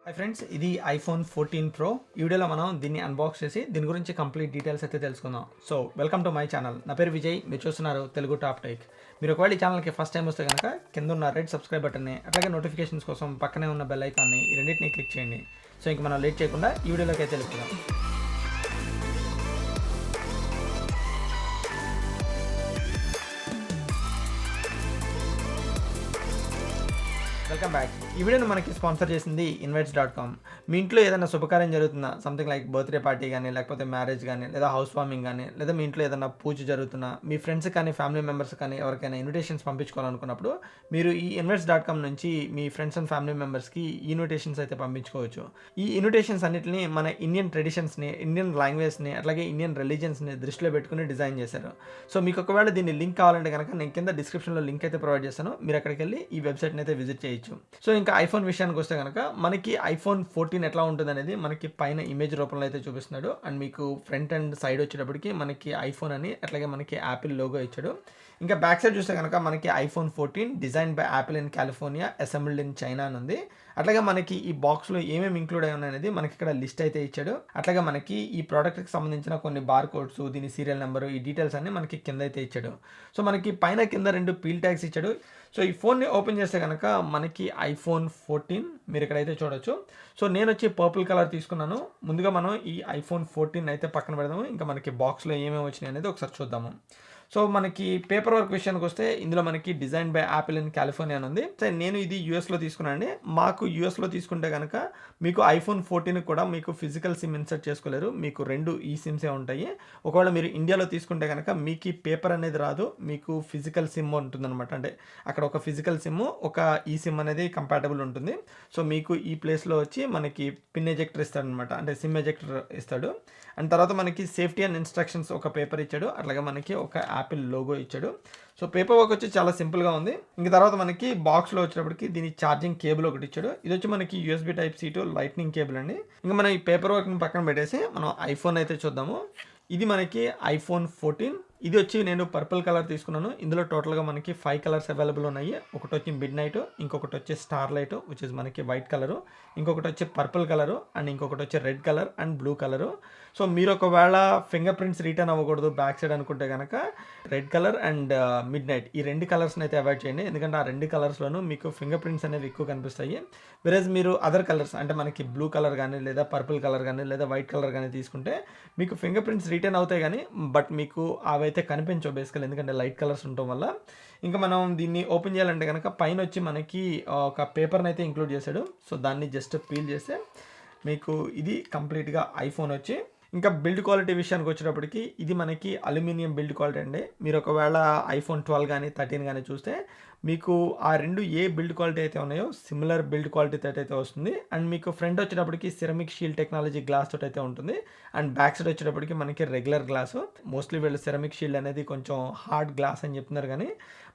Hi friends, ఇది iPhone 14 pro. ఈ వీడియోలో మనం దీన్ని అన్బాక్స్ చేసి దీని గురించి కంప్లీట్ డీటెయిల్స్ అయితే తెలుసుకుందాం. So welcome to my channel. నా పేరు విజయ్, మీరు చూస్తున్నారు తెలుగు టాప్ టెక్. మీరు ఒకవేళ ఈ ఛానల్కి ఫస్ట్ టైం వస్తే కనుక కింద ఉన్న రెడ్ సబ్స్క్రైబ్ బటన్ని, అట్లాగే నోటిఫికేషన్స్ కోసం పక్కనే ఉన్న బెల్ ఐకాన్ని, ఈ రెండింటిని క్లిక్ చేయండి. సో ఇంక మనం లేట్ చేయకుండా ఈ వీడియోలోకి అయితే వెళ్ళిపోదాం. Welcome back. ఈ వీడియోని మనకి స్పాన్సర్ చేసింది ఇన్వైట్స్.com. మీ ఇంట్లో ఏదైనా శుభకార్యం జరుగుతున్నా, సంథింగ్ లైక్ బర్త్డే పార్టీ కానీ, లేకపోతే మ్యారేజ్ కానీ, లేదా హౌస్ వార్మింగ్ కానీ, లేదా మీ ఇంట్లో ఏదైనా పూజ జరుగుతున్నా, మీ ఫ్రెండ్స్ కానీ, ఫ్యామిలీ మెంబర్స్ కానీ ఎవరికైనా ఇన్విటేషన్స్ పంపించుకోవాలనుకున్నప్పుడు మీరు ఈ ఇన్వైట్స్.com నుంచి మీ ఫ్రెండ్స్ అండ్ ఫ్యామిలీ మెంబర్స్కి ఇన్విటేషన్స్ అయితే పంపించుకోవచ్చు. ఈ ఇన్విటేషన్స్ అన్నిటిని మన ఇండియన్ ట్రెడిషన్స్ని, ఇండియన్ లాంగ్వేజ్ని, అట్లాగే ఇండియన్ రిలీజియన్స్ని దృష్టిలో పెట్టుకుని డిజైన్ చేశారు. సో మీకు ఒకవేళ దీన్ని లింక్ కావాలంటే కనుక నేను కింద డిస్క్రిప్షన్లో లింక్ అయితే ప్రొవైడ్ చేస్తాను. మీరు అక్కడికి వెళ్ళి ఈ వెబ్సైట్ని అయితే విజిట్ చేయొచ్చు. సో ఇంకా ఐఫోన్ విషయానికి వస్తే కనుక మనకి ఐఫోన్ 14 ఎట్లా ఉంటుంది అనేది మనకి పైన ఇమేజ్ రూపంలో అయితే చూపిస్తున్నాడు. అండ్ మీకు ఫ్రంట్ అండ్ సైడ్ వచ్చేటప్పటికి మనకి ఐఫోన్ అని, అట్లాగే మనకి యాపిల్ లోగో ఇచ్చాడు. ఇంకా బ్యాక్ సైడ్ చూస్తే కనుక మనకి iPhone 14 design by Apple in California, assembled in China అని ఉంది. అట్లాగే మనకి ఈ బాక్స్లో ఏమేమి ఇంక్లూడ్ అయి ఉన్నాయనేది మనకి ఇక్కడ లిస్ట్ అయితే ఇచ్చాడు. అట్లాగే మనకి ఈ ప్రోడక్ట్కి సంబంధించిన కొన్ని బార్ కోడ్స్, దీని సీరియల్ నెంబరు, ఈ డీటెయిల్స్ అన్ని మనకి కింద అయితే ఇచ్చాడు. సో మనకి పైన కింద 2 పీల్ ట్యాగ్స్ ఇచ్చాడు. సో ఈ ఫోన్ని ఓపెన్ చేస్తే కనుక మనకి ఐఫోన్ 14 మీరు ఇక్కడైతే చూడొచ్చు. సో నేను వచ్చి పర్పుల్ కలర్ తీసుకున్నాను. ముందుగా మనం ఈ ఐఫోన్ 14 అయితే పక్కన పెడదాము. ఇంకా మనకి బాక్స్లో ఏమేమి వచ్చినాయి అనేది ఒకసారి చూద్దాము. సో మనకి పేపర్ వర్క్ విషయానికి వస్తే ఇందులో మనకి design by Apple in California అని ఉంది. సో నేను ఇది యూఎస్లో తీసుకున్నాను అండి. మాకు యూఎస్లో తీసుకుంటే కనుక మీకు ఐఫోన్ 14 కూడా మీకు ఫిజికల్ సిమ్ ఇన్సర్ట్ చేసుకోలేరు. మీకు 2 ఈ సిమ్సే ఉంటాయి. ఒకవేళ మీరు ఇండియాలో తీసుకుంటే కనుక మీకు ఈ పేపర్ అనేది రాదు, మీకు ఫిజికల్ సిమ్ ఉంటుందన్నమాట. అంటే అక్కడ ఒక ఫిజికల్ సిమ్, ఒక ఈ సిమ్ అనేది కంపాటబుల్ ఉంటుంది. సో మీకు ఈ ప్లేస్లో వచ్చి మనకి పిన్ ఎజెక్టర్ ఇస్తాడు అనమాట, అంటే సిమ్ ఎజెక్టర్ ఇస్తాడు. అండ్ తర్వాత మనకి సేఫ్టీ అండ్ ఇన్స్ట్రక్షన్స్ ఒక పేపర్ ఇచ్చాడు. అట్లాగే మనకి ఒక యాపిల్ లోగో ఇచ్చాడు. సో పేపర్ వర్క్ వచ్చి చాలా సింపుల్గా ఉంది. ఇంక తర్వాత మనకి బాక్స్లో వచ్చేటప్పటికి దీని ఛార్జింగ్ కేబుల్ ఒకటి ఇచ్చాడు. ఇది వచ్చి మనకి USB type C to lightning cable అండి. ఇంకా మనం ఈ పేపర్ వర్క్ని పక్కన పెట్టేసి మనం ఐఫోన్ అయితే చూద్దాము. ఇది మనకి ఐఫోన్ 14. ఇది వచ్చి నేను పర్పుల్ కలర్ తీసుకున్నాను. ఇందులో టోటల్గా మనకి 5 కలర్స్ అవైలబుల్ ఉన్నాయి. ఒకటి వచ్చి మిడ్ నైట్, ఇంకొకటి వచ్చి స్టార్ లైట్ విచ్ ఇస్ మనకి వైట్ కలరు, ఇంకొకటి వచ్చి పర్పుల్ కలరు, అండ్ ఇంకొకటి వచ్చి red colour and blue colour. So మీరు ఒకవేళ ఫింగర్ ప్రింట్స్ రిటర్న్ అవ్వకూడదు బ్యాక్ సైడ్ అనుకుంటే కనుక red colour and mid night, ఈ 2 కలర్స్ని అయితే అవాయిడ్ చేయండి. ఎందుకంటే ఆ 2 కలర్స్లోనూ మీకు ఫింగర్ ప్రింట్స్ అనేవి ఎక్కువ కనిపిస్తాయి. వెరజ్ మీరు అదర్ కలర్స్ అంటే మనకి బ్లూ కలర్ కానీ, లేదా పర్పుల్ కలర్ కానీ, లేదా వైట్ కలర్ కానీ తీసుకుంటే మీకు ఫింగర్ ప్రింట్స్ రిటర్న్ అవుతాయి కానీ బట్ మీకు అవైతే కనిపించవు బేసికల్, ఎందుకంటే లైట్ కలర్స్ ఉండటం వల్ల. ఇంకా మనం దీన్ని ఓపెన్ చేయాలంటే కనుక పైన వచ్చి మనకి ఒక పేపర్ని అయితే ఇంక్లూడ్ చేశాడు. సో దాన్ని జస్ట్ పీల్ చేస్తే మీకు ఇది కంప్లీట్గా ఐఫోన్ వచ్చి. ఇంకా బిల్డ్ క్వాలిటీ విషయానికి వచ్చేటప్పటికి ఇది మనకి అల్యూమినియం బిల్డ్ క్వాలిటీ అండి. మీరు ఒకవేళ ఐఫోన్ 12 కానీ 13 కానీ చూస్తే మీకు ఆ 2 ఏ బిల్డ్ క్వాలిటీ అయితే ఉన్నాయో సిమిలర్ బిల్డ్ క్వాలిటీ తోటి అయితే వస్తుంది. అండ్ మీకు ఫ్రంట్ వచ్చేటప్పటికి సిరమిక్ షీల్డ్ టెక్నాలజీ గ్లాస్ తోటి అయితే ఉంటుంది. అండ్ బ్యాక్ సైడ్ వచ్చేటప్పటికి మనకి రెగ్యులర్ గ్లాసు. మోస్ట్లీ వీళ్ళు సిరమిక్ షీల్డ్ అనేది కొంచెం హార్డ్ గ్లాస్ అని చెప్తున్నారు కానీ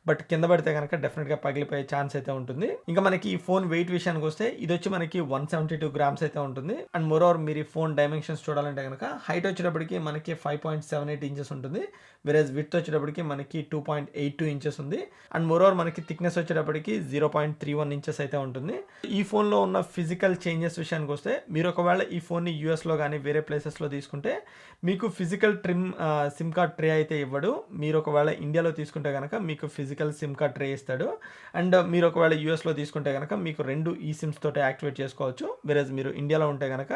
బట్ కింద పడితే కనుక డెఫినెట్గా పగిలిపోయే ఛాన్స్ అయితే ఉంటుంది. ఇంకా మనకి ఈ ఫోన్ వెయిట్ విషయానికి వస్తే ఇది వచ్చి మనకి 172 గ్రామ్స్ అయితే ఉంటుంది. అండ్ మోరోవర్ మీరు ఈ ఫోన్ డైమెన్షన్స్ చూడాలంటే కనుక హైట్ వచ్చేటప్పటికి మనకి 5.78 ఇంచెస్ ఉంటుంది. వెరేజ్ విడ్త్ వచ్చేటప్పటికి మనకి 2.82 ఇంచెస్ ఉంది. అండ్ మోరోవర్ మనకి థిక్నెస్ వచ్చేటప్పటికి 0.31 ఇంచెస్ అయితే ఉంటుంది. ఈ ఫోన్లో ఉన్న ఫిజికల్ చేంజెస్ విషయానికి వస్తే మీరు ఒకవేళ ఈ ఫోన్ని యూఎస్లో కానీ వేరే ప్లేసెస్లో తీసుకుంటే మీకు ఫిజికల్ సిమ్ కార్డ్ ట్రే అయితే ఇవ్వడు. మీరు ఒకవేళ ఇండియాలో తీసుకుంటే కనుక మీకు ఫిజికల్ సిమ్ కార్డ్ ట్రే ఇస్తాడు. అండ్ మీరు ఒకవేళ యూఎస్లో తీసుకుంటే కనుక మీకు 2 ఈ సిమ్స్ తోటి యాక్టివేట్ చేసుకోవచ్చు. వెరజ్ మీరు ఇండియాలో ఉంటే కనుక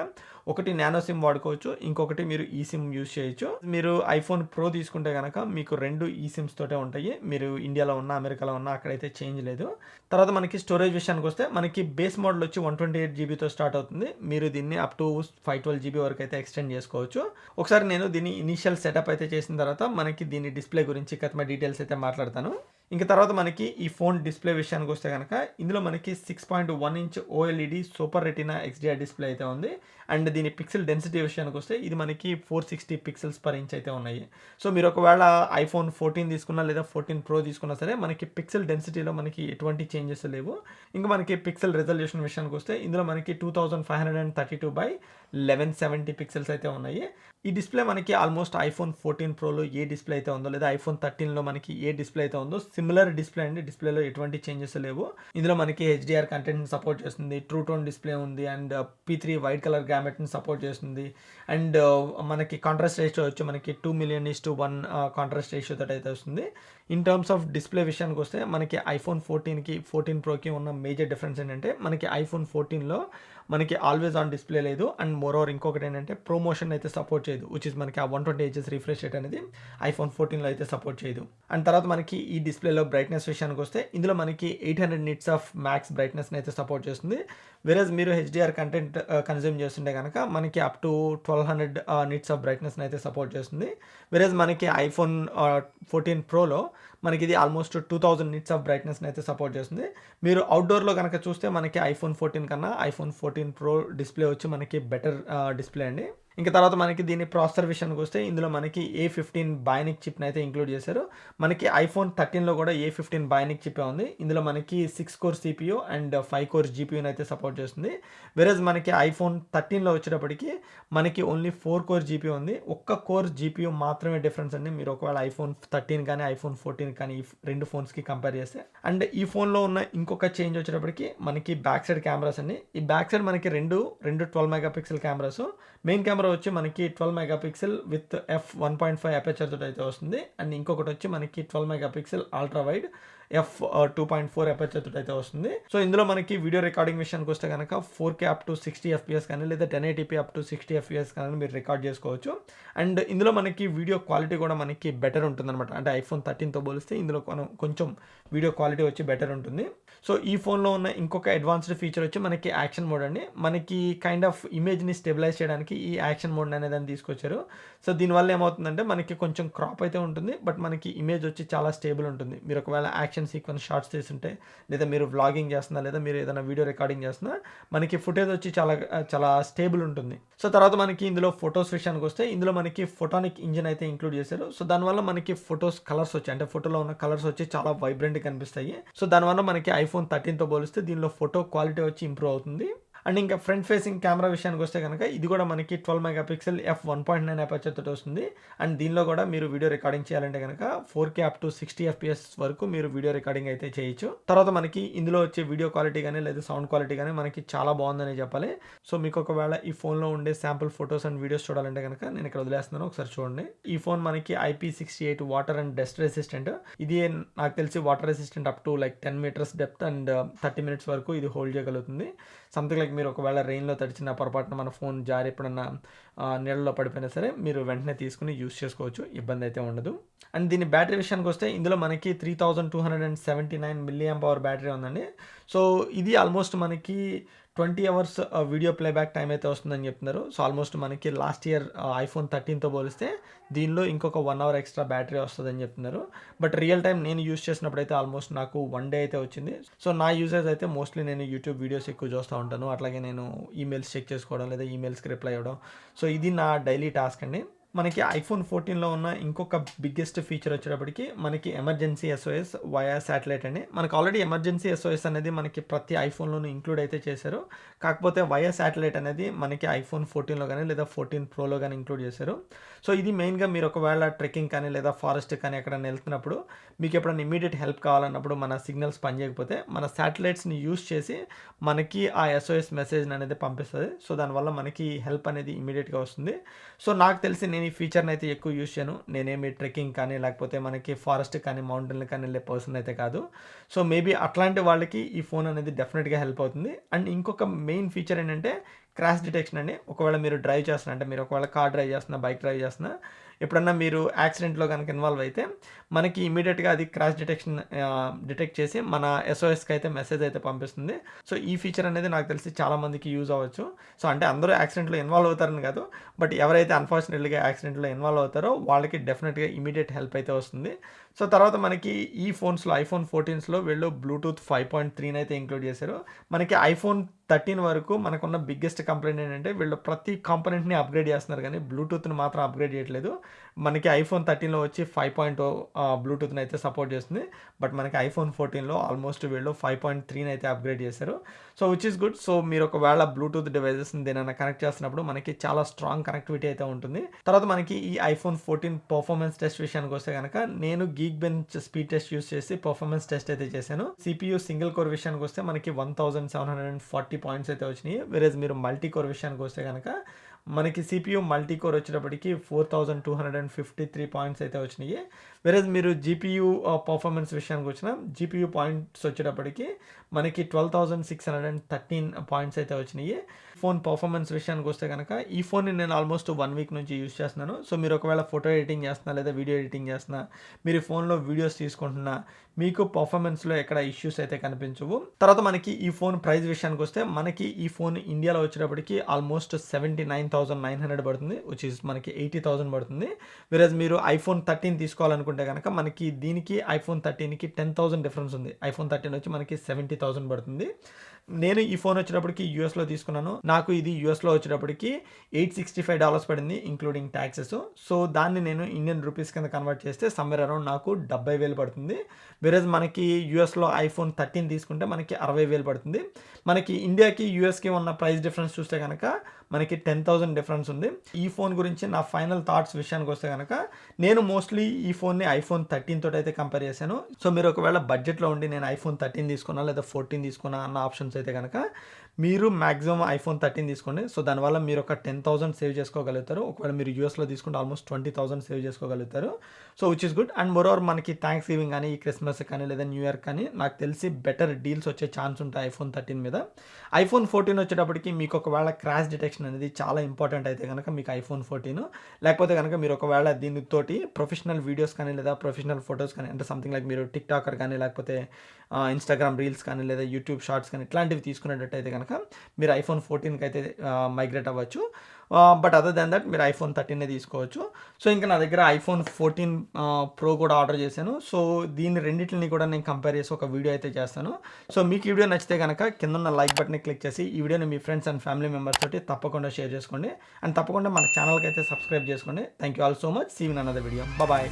ఒకటి నానో సిమ్ వాడుకోవచ్చు, ఇంకొకటి మీరు ఈ సిమ్ యూజ్ చేయొచ్చు. మీరు ఐఫోన్ ప్రో తీసుకుంటే కనుక మీకు 2 ఈ సిమ్స్ తోటే ఉంటాయి. మీరు ఇండియాలో ఉన్న అమెరికాలో ఉన్న అక్కడైతే చేంజ్ లేదు. తర్వాత మనకి స్టోరేజ్ విషయానికి వస్తే మనకి బేస్ మోడల్ వచ్చి 128 జీబీతో స్టార్ట్ అవుతుంది. మీరు దీన్ని అప్ టు 512 జీబీ వరకు అయితే ఎక్స్టెండ్ చేసుకోవచ్చు. ఒకసారి నేను దీన్ని ఇనిషియల్ సెటప్ అయితే చేసిన తర్వాత మనకి దీని డిస్ప్లే గురించి కథమ డీటెయిల్స్ అయితే మాట్లాడతాను. ఇంకా తర్వాత మనకి ఈ ఫోన్ డిస్ప్లే విషయానికి వస్తే కనుక ఇందులో మనకి 6.1 inch OLED super retina XDR display అయితే ఉంది. అండ్ దీని పిక్సెల్ డెన్సిటీ విషయానికి వస్తే ఇది మనకి 460 పిక్సెల్స్ పర్ ఇంచ్ అయితే ఉన్నాయి. సో మీరు ఒకవేళ ఐఫోన్ 14 తీసుకున్నా లేదా 14 ప్రో తీసుకున్నా సరే మనకి పిక్సెల్ డెన్సిటీలో మనకి ఎటువంటి చేంజెస్ లేవు. ఇంకా మనకి పిక్సెల్ రెజల్యూషన్ విషయానికి వస్తే ఇందులో మనకి 2532 బై 1170 పిక్సెల్స్ అయితే ఉన్నాయి. ఈ డిస్ప్లే మనకి ఆల్మోస్ట్ ఐఫోన్ 14 ప్రోలో ఏ డిస్ప్లే అయితే ఉందో లేదా ఐఫోన్ 13లో మనకి ఏ డిస్ప్లే అయితే ఉందో సిమిలర్ డిస్ప్లే అండి. డిస్ప్లేలో ఎటువంటి చేంజెస్ లేవు. ఇందులో మనకి హెచ్డిఆర్ కంటెంట్ని సపోర్ట్ చేస్తుంది, ట్రూ టోన్ డిస్ప్లే ఉంది, అండ్ P3 వైట్ కలర్ గ్రామెట్ని సపోర్ట్ చేస్తుంది. అండ్ మనకి కాంట్రాస్ట్ రేషియో వచ్చి మనకి 2:1 కాంట్రాస్ట్ రేషియో తోటి అయితే వస్తుంది. ఇన్ టర్మ్స్ ఆఫ్ డిస్ప్లే విషయానికి వస్తే మనకి ఐఫోన్ 14కి 14 ప్రోకి ఉన్న మేజర్ డిఫరెన్స్ ఏంటంటే మనకి ఐఫోన్ 14లో మనకి ఆల్వేస్ ఆన్ డిస్ప్లే లేదు. అండ్ మోర్ ఓవర్ ఇంకొకటి ఏంటంటే ప్రమోషన్ అయితే సపోర్ట్ చేయదు, విచ్ ఇస్ మనకి ఆ 120 హెచ్ఎస్ రిఫ్రెష్ రేట్ అనేది ఐఫోన్ 14లో అయితే సపోర్ట్ చేయదు. అండ్ తర్వాత మనకి ఈ డిస్ప్లేలో బ్రైట్నెస్ విషయానికి వస్తే ఇందులో మనకి 800 నిట్స్ ఆఫ్ మ్యాక్స్ బ్రైట్నెస్ని అయితే సపోర్ట్ చేస్తుంది. వెరస్ మీరు హెచ్డిఆర్ కంటెంట్ కన్జ్యూమ్ చేస్తుంటే కనుక మనకి అప్ టు 1200 నిట్స్ ఆఫ్ బ్రైట్నెస్ని అయితే సపోర్ట్ చేస్తుంది. వెరస్ మనకి ఐఫోన్ 14 ప్రోలో మనకి ఇది ఆల్మోస్ట్ 2000 నిట్స్ ఆఫ్ బ్రైట్నెస్ని అయితే సపోర్ట్ చేస్తుంది. మీరు అవుట్డోర్లో కనుక చూస్తే మనకి ఐఫోన్ 14 కన్నా ఐఫోన్ 14 ప్రో డిస్ప్లే వచ్చి మనకి బెటర్ డిస్ప్లే అండి. ఇంకా తర్వాత మనకి దీని ప్రాసెసర్ విషయానికి వస్తే ఇందులో మనకి A15 బయోనిక్ చిప్ని అయితే ఇంక్లూడ్ చేశారు. మనకి ఐఫోన్ 13లో కూడా A15 బయోనిక్ చిప్ ఉంది. ఇందులో మనకి 6 కోర్ CPU అండ్ 5 కోర్ GPUని అయితే సపోర్ట్ చేస్తుంది. వెరస్ మనకి ఐఫోన్ 13లో వచ్చేటప్పటికి మనకి ఓన్లీ 4 కోర్ GPU ఉంది. ఒక్క కోర్ GPU మాత్రమే డిఫరెన్స్ అండి. మీరు ఒకవేళ ఐఫోన్ 13 కానీ ఐఫోన్ 14 కానీ ఈ రెండు ఫోన్స్కి కంపేర్ చేస్తే. అండ్ ఈ ఫోన్లో ఉన్న ఇంకొక చేంజ్ వచ్చేటప్పటికి మనకి బ్యాక్ సైడ్ కెమెరాస్ అండి. ఈ బ్యాక్ సైడ్ మనకి రెండు 12 మెగాపిక్సెల్ కెమెరాస్. మెయిన్ కెమెరా వచ్చి మనకి 12 మెగాపిక్సెల్ విత్ f1.5 అపర్చర్ తోటి అయితే వస్తుంది. అండ్ ఇంకొకటి వచ్చి మనకి 12 megapixel ultra wide f2.4 aperture తోటి అయితే వస్తుంది. సో ఇందులో మనకి వీడియో రికార్డింగ్ విషయానికి వస్తే కనుక 4K అప్ టు 60 FPS కానీ లేదా 1080p అప్ టు 60 FPS కానీ మీరు రికార్డ్ చేసుకోవచ్చు. అండ్ ఇందులో మనకి వీడియో క్వాలిటీ కూడా మనకి బెటర్ ఉంటుందన్నమాట. అంటే ఐఫోన్ 13తో పోలిస్తే ఇందులో కొంచెం వీడియో క్వాలిటీ వచ్చి బెటర్ ఉంటుంది. సో ఈ ఫోన్లో ఉన్న ఇంకొక అడ్వాన్స్డ్ ఫీచర్ వచ్చి మనకి యాక్షన్ మోడ్ అండి. మనకి కైండ్ ఆఫ్ ఇమేజ్ని స్టెబిలైజ్ చేయడానికి ఈ యాక్షన్ మోడ్ అనేది తీసుకొచ్చారు. సో దీనివల్ల ఏమవుతుందంటే మనకి కొంచెం క్రాప్ అయితే ఉంటుంది, బట్ మనకి ఇమేజ్ వచ్చి చాలా స్టేబుల్ ఉంటుంది. మీరు ఒకవేళ యాక్షన్ సీక్వెన్స్ షార్ట్స్ తీస్తుంటే లేదా మీరు వ్లాగింగ్ చేస్తున్నా లేదా మీరు ఏదైనా వీడియో రికార్డింగ్ చేస్తున్నా మనకి ఫుటేజ్ వచ్చి చాలా స్టేబుల్ ఉంటుంది. సో తర్వాత మనకి ఇందులో ఫొటోస్ విషయానికి వస్తే ఇందులో మనకి ఫోటానిక్ ఇంజిన్ అయితే ఇంక్లూడ్ చేశారు. సో దానివల్ల మనకి ఫొటోస్ కలర్స్ వచ్చి అంటే ఫోటోలో ఉన్న కలర్స్ వచ్చి చాలా వైబ్రెంట్గా కనిపిస్తాయి. సో దానివల్ల మనకి ఐఫోన్ 13తో పోలిస్తే దీనిలో ఫోటో క్వాలిటీ వచ్చి ఇంప్రూవ్ అవుతుంది. అండ్ ఇంకా ఫ్రంట్ ఫేసింగ్ కెమెరా విషయానికి వస్తే కనుక ఇది కూడా మనకి 12 మెగాపిక్సెల్ f1.9 అపర్చర్ తోటి వస్తుంది. అండ్ దీనిలో కూడా మీరు వీడియో రికార్డింగ్ చేయాలంటే కనుక 4K అప్ టు 60 FPS వరకు మీరు వీడియో రికార్డింగ్ అయితే చేయొచ్చు. తర్వాత మనకి ఇందులో వచ్చే వీడియో క్వాలిటీ కానీ లేదా సౌండ్ క్వాలిటీ కానీ మనకి చాలా బాగుందని చెప్పాలి. సో మీకు ఒకవేళ ఈ ఫోన్లో ఉండే శాంపుల్ ఫొటోస్ అండ్ వీడియోస్ చూడాలంటే కనుక నేను ఇక్కడ వదిలేస్తున్నాను, ఒకసారి చూడండి. ఈ ఫోన్ మనకి IP68 water and dust resistant. ఇది నాకు తెలిసి water resistant up to like 10 meters depth and 30 minutes వరకు ఇది హోల్డ్ చేయగలుగుతుంది. సంథింగ్ లైక్ మీరు ఒకవేళ రెయిన్లో తడిచిన పొరపాటున మన ఫోన్ జారి ఎప్పుడన్నా నీళ్ళలో పడిపోయినా సరే మీరు వెంటనే తీసుకుని యూస్ చేసుకోవచ్చు, ఇబ్బంది అయితే ఉండదు. అండ్ దీని బ్యాటరీ విషయానికి వస్తే ఇందులో మనకి 3279 mAh బ్యాటరీ ఉందండి. సో ఇది ఆల్మోస్ట్ మనకి 20 hours వీడియో ప్లేబ్యాక్ టైం అయితే వస్తుందని చెప్తున్నారు. సో ఆల్మోస్ట్ మనకి లాస్ట్ ఇయర్ ఐఫోన్ 13తో పోలిస్తే దీనిలో ఇంకొక 1 hour ఎక్స్ట్రా బ్యాటరీ వస్తుందని చెప్తున్నారు. బట్ రియల్ టైం నేను యూస్ చేసినప్పుడు అయితే ఆల్మోస్ట్ నాకు 1 day అయితే వచ్చింది. సో నా యూజెస్ అయితే మోస్ట్లీ నేను యూట్యూబ్ వీడియోస్ ఎక్కువ చూస్తూ ఉంటాను. అట్లాగే నేను ఈమెయిల్స్ చెక్ చేసుకోవడం లేదా ఈమెయిల్స్కి రిప్లై అవ్వడం. సో ఇది నా డైలీ టాస్క్ అండి. మనకి ఐఫోన్ 14లో ఉన్న ఇంకొక బిగ్గెస్ట్ ఫీచర్ వచ్చేటప్పటికి మనకి ఎమర్జెన్సీ SOS వయా శాటిలైట్ అండి. మనకి ఆల్రెడీ ఎమర్జెన్సీ SOS అనేది మనకి ప్రతి ఐఫోన్లోనూ ఇంక్లూడ్ అయితే చేశారు. కాకపోతే వయా శాటిలైట్ అనేది మనకి ఐఫోన్ 14లో కానీ లేదా 14 ప్రోలో కానీ ఇంక్లూడ్ చేశారు. సో ఇది మెయిన్గా మీరు ఒకవేళ ట్రెక్కింగ్ కానీ లేదా ఫారెస్ట్ కానీ ఎక్కడైనా వెళ్తున్నప్పుడు మీకు ఎప్పుడైనా ఇమీడియట్ హెల్ప్ కావాలన్నప్పుడు మన సిగ్నల్స్ పనిచేయకపోతే మన శాటిలైట్స్ని యూస్ చేసి మనకి ఆ SOS మెసేజ్ అనేది పంపిస్తుంది. సో దానివల్ల మనకి హెల్ప్ అనేది ఇమీడియట్గా వస్తుంది. సో నాకు తెలిసి నేను ఈ ఫీచర్ని అయితే ఎక్కువ యూస్ చేయను. నేనేమి ట్రెక్కింగ్ కానీ లేకపోతే మనకి ఫారెస్ట్ కానీ మౌంటైన్లు కానీ వెళ్ళే పర్సన్ అయితే కాదు. సో మేబీ అట్లాంటి వాళ్ళకి ఈ ఫోన్ అనేది డెఫినెట్గా హెల్ప్ అవుతుంది. అండ్ ఇంకొక మెయిన్ ఫీచర్ ఏంటంటే క్రాష్ డిటెక్షన్ అండి. ఒకవేళ మీరు డ్రైవ్ చేస్తున్నా అంటే మీరు ఒకవేళ కార్ డ్రైవ్ చేస్తున్నా బైక్ డ్రైవ్ చేస్తున్నా ఎప్పుడన్నా మీరు యాక్సిడెంట్లో కనుక ఇన్వాల్వ్ అయితే మనకి ఇమీడియట్గా అది క్రాష్ డిటెక్ట్ చేసి మన SOSకి అయితే మెసేజ్ అయితే పంపిస్తుంది. సో ఈ ఫీచర్ అనేది నాకు తెలిసి చాలామందికి యూజ్ అవ్వచ్చు. సో అంటే అందరూ యాక్సిడెంట్లో ఇన్వాల్వ్ అవుతారని కాదు, బట్ ఎవరైతే అన్ఫార్చునేట్లీగా యాక్సిడెంట్లో ఇన్వాల్వ్ అవుతారో వాళ్ళకి డెఫినెట్గా ఇమీడియట్ హెల్ప్ అయితే వస్తుంది. సో తర్వాత మనకి ఈ ఫోన్స్లో ఐఫోన్ 14స్లో వీళ్ళు బ్లూటూత్ 5.3 అయితే ఇంక్లూడ్ చేశారు. మనకి ఐఫోన్ 13 వరకు మనకున్న బిగ్గెస్ట్ కంప్లైంట్ ఏంటంటే వీళ్ళు ప్రతి కాంపోనెంట్ని అప్గ్రేడ్ చేస్తున్నారు కానీ బ్లూటూత్ని మాత్రం అప్గ్రేడ్ చేయట్లేదు. మనకి ఐఫోన్ 13లో వచ్చి 5.0 బ్లూటూత్ని అయితే సపోర్ట్ చేస్తుంది. బట్ మనకి ఐఫోన్ 14లో ఆల్మోస్ట్ వీళ్ళు 5.3ని అయితే అప్గ్రేడ్ చేశారు. So which is good. So మీరు ఒకవేళ బ్లూటూత్ డివైజెస్ని దేనైనా కనెక్ట్ చేస్తున్నప్పుడు మనకి చాలా స్ట్రాంగ్ కనెక్టివిటీ అయితే ఉంటుంది. తర్వాత మనకి ఈ ఐఫోన్ 14 పర్ఫార్మెన్స్ టెస్ట్ విషయానికి వస్తే కనుక నేను geek bench speed test use చేసి పర్ఫార్మెన్స్ టెస్ట్ అయితే చేశాను. CPU సింగిల్ కోర్ విషయానికి వస్తే మనకి 1740 పాయింట్స్ అయితే వచ్చినాయి. వేరేజ్ మీరు మల్టీ కోర్ విషయానికి వస్తే కనుక మనకి CPU మల్టీ కోర్ వచ్చేటప్పటికి 4253 పాయింట్స్ అయితే వచ్చినాయి. వేరేజ్ మీరు GPU పర్ఫార్మెన్స్ విషయానికి వచ్చిన GPU పాయింట్స్ వచ్చేటప్పటికి మనకి 12,613 పాయింట్స్ అయితే వచ్చినాయి. ఫోన్ పర్ఫార్మెన్స్ విషయానికి వస్తే కనుక ఈ ఫోన్ని నేను ఆల్మోస్ట్ 1 వీక్ నుంచి యూస్ చేస్తున్నాను. సో మీరు ఒకవేళ ఫోటో ఎడిటింగ్ చేస్తున్నా లేదా వీడియో ఎడిటింగ్ చేస్తున్నా, మీరు ఫోన్లో వీడియోస్ తీసుకుంటున్నా, మీకు పర్ఫార్మెన్స్లో ఎక్కడ ఇష్యూస్ అయితే కనిపించవు. తర్వాత మనకి ఈ ఫోన్ ప్రైస్ విషయానికి వస్తే మనకి ఈ ఫోన్ ఇండియాలో వచ్చేటప్పటికి ఆల్మోస్ట్ 79,900 పడుతుంది, విచ్ ఈస్ మనకి 80,000 పడుతుంది. వేరేజ్ మీరు ఐఫోన్ 13 తీసుకోవాలనుకుంటే కనుక మనకి దీనికి ఐఫోన్ 13కి 10,000 డిఫరెన్స్ ఉంది. ఐఫోన్ 13 వచ్చి మనకి 70,000 పడుతుంది. నేను ఈ ఫోన్ వచ్చేటప్పటికి యూఎస్లో తీసుకున్నాను. నాకు ఇది యూఎస్లో వచ్చేటప్పటికి $865 పడింది ఇంక్లూడింగ్ ట్యాక్సెస్. సో దాన్ని నేను ఇండియన్ రూపీస్ కింద కన్వర్ట్ చేస్తే సమ్వేర్ అరౌండ్ నాకు 70,000 పడుతుంది. వేరేజ్ మనకి యూఎస్లో ఐఫోన్ 13 తీసుకుంటే మనకి 60,000 పడుతుంది. మనకి ఇండియాకి యూఎస్కి ఉన్న ప్రైస్ డిఫరెన్స్ చూస్తే కనుక మనకి 10,000 డిఫరెన్స్ ఉంది. ఈ ఫోన్ గురించి నా ఫైనల్ థాట్స్ విషయానికి వస్తే కనుక నేను మోస్ట్లీ ఈ ఫోన్ని ఐఫోన్ 13 తోటి అయితే కంపేర్ చేశాను. సో మీరు ఒకవేళ బడ్జెట్లో ఉండి నేను ఐఫోన్ 13 తీసుకున్నా లేదా 14 తీసుకున్నా అన్న ఆప్షన్స్ అయితే కనుక మీరు మ్యాక్సిమం ఐఫోన్ 13 తీసుకోండి. సో దానివల్ల మీరు ఒక 10,000 సేవ్ చేసుకోగలుగుతారు. ఒకవేళ మీరు యూఎస్లో తీసుకుంటే ఆల్మోస్ట్ 20,000 సేవ్ చేసుకోగలుగుతారు. So which is good. And more over మనకి థ్యాంక్స్ గివింగ్ కానీ, ఈ క్రిస్మస్ కానీ లేదా న్యూ ఇయర్ కానీ నాకు తెలిసి బెటర్ డీల్స్ వచ్చే ఛాన్స్ ఉంటాయి ఐఫోన్ 13 మీద. ఐఫోన్ 14 వచ్చేటప్పటికి మీకు ఒకవేళ క్రాష్ డిటెక్షన్ అనేది చాలా ఇంపార్టెంట్ అయితే కనుక మీకు ఐఫోన్ 14, లేకపోతే కనుక మీరు ఒకవేళ దీనితోటి ప్రొఫెషనల్ వీడియోస్ కానీ లేదా ప్రొఫెషనల్ ఫొటోస్ కానీ, అంటే సంథింగ్ లైక్ మీరు టిక్ టాకర్ కానీ లేకపోతే ఇన్స్టాగ్రామ్ రీల్స్ కానీ లేదా యూట్యూబ్ షార్ట్స్ కానీ ఇట్లాంటివి తీసుకునేటట్టు అయితే కనుక మీరు ఐఫోన్ 14కి అయితే మైగ్రేట్ అవ్వచ్చు. బట్ అదర్ దాన్ దట్ మీరు ఐఫోన్ 13 తీసుకోవచ్చు. సో ఇంకా నా దగ్గర ఐఫోన్ 14 ప్రో కూడా ఆర్డర్ చేశాను. సో దీన్ని రెండింటిని కూడా నేను కంపేర్ చేసి ఒక వీడియో అయితే చేస్తాను. సో మీకు ఈ వీడియో నచ్చితే కనుక కింద ఉన్న లైక్ బటన్ని క్లిక్ చేసి ఈ వీడియోని మీ ఫ్రెండ్స్ అండ్ ఫ్యామిలీ మెంబర్స్ తోటి తప్పకుండా షేర్ చేసుకోండి. అండ్ తప్పకుండా మన ఛానల్కి అయితే సబ్స్క్రైబ్ చేసుకోండి. Thank you all so much. See you in another video. Bye.